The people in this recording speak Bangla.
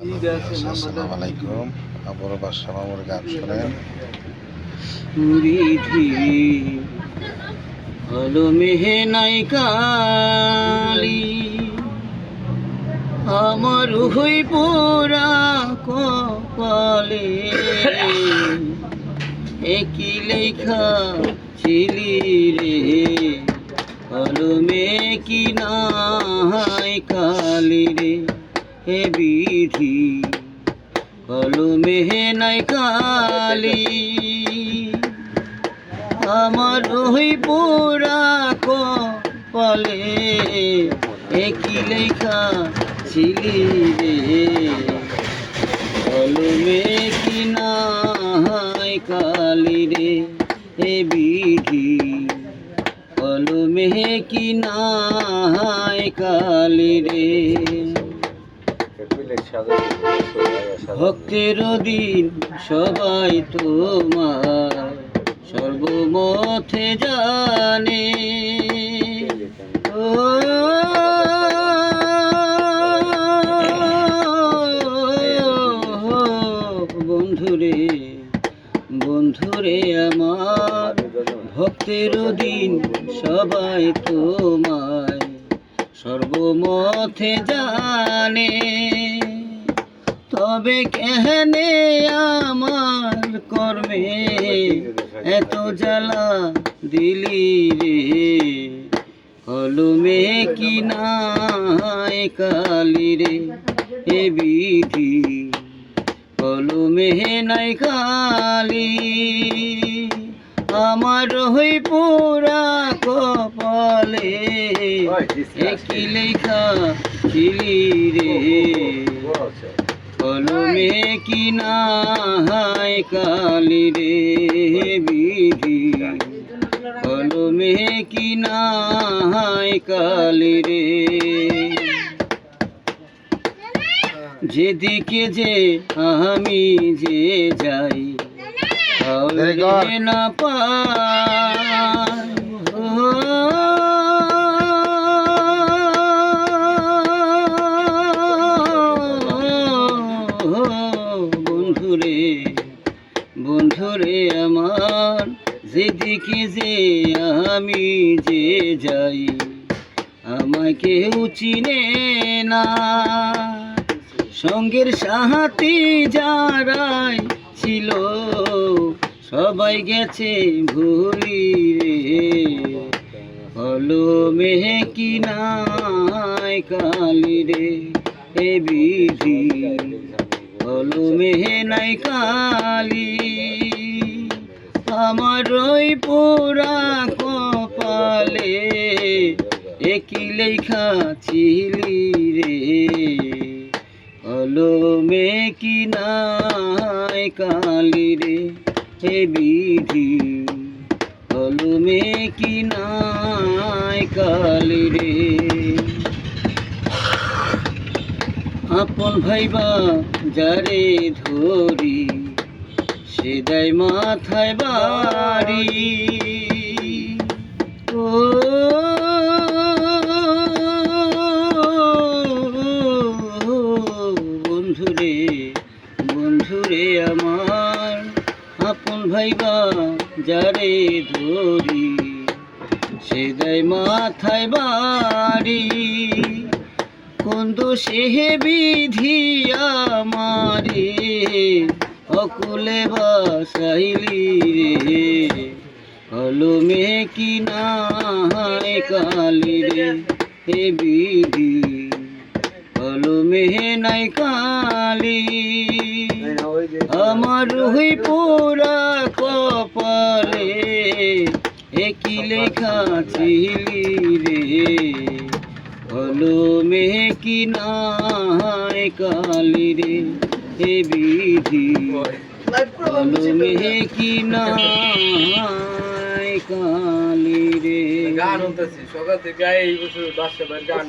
আসসালামু আলাইকুম। আমার বাসা মামুর গান শোনেন। বিধি হলো মেহে নাই কালি আমার হই পোড়া কপালে একই লেখা ছিলি রে হলো মে কি নাই কালি রে হে বিধি হলো মেহে নাই কালি আমার ওই পোড়া কপালে একই লেখা ছিলি রে কলমে কি নাই কালি রে হে বিধি কলমে কি নাই কালি রে ভক্তের দিন সবাই তোমার সর্বমথে জানে ও বন্ধুরে বন্ধুরে আমার ভক্তের দিন সবাই তোমায় সর্বমথে জানে তবে কেহনে আমার কর্মে এত জ্বালা দিলি রে কলমে কি নাই কালি রে হে বিধি কলমে নাই কালি আমার হই পোড়া কপালে একই লেখা ছিলি রে কলমে কি নাই কালি রে বিধি কলমে কি নাই কালি রে যেদিকে যে আমি যে যাই না পাই বন্ধুরে বন্ধুরে আমার যেদিকে যে আমি যে যাই আমায় কেউ চিনে না সঙ্গের সাথী যারাই ছিল সবাই গেছে ভুলি রে কলমে কি নাই কালি রে হে বিধি কলমে নাই কালি আমার ওই পোড়া কপালে একই লেখা ছিলি রে কলমে কি নাই কালি রে হে বিধি কলমে কি নাই কালি রে আপন ভাইবা যারে ধরি সে দেয় মাথায় বাড়ি ও বন্ধুরে বন্ধুরে আমার আপন ভাইবা যারে ধরি সে দেয় মাথায় বাড়ি কোন দোষে বিধি আমারে অকুলে বাসাইলি রে কলমে কি নাই কালি রে হে বিধি কলমে নাই কালি আমার হই পোড়া কপালে একই লেখা ছিলি রে কলমে কি নাই কালি রে হে বিধি কলমে কি নাই কালি রে গান হতেছে সকাল থেকে এই বছর 10 বার গান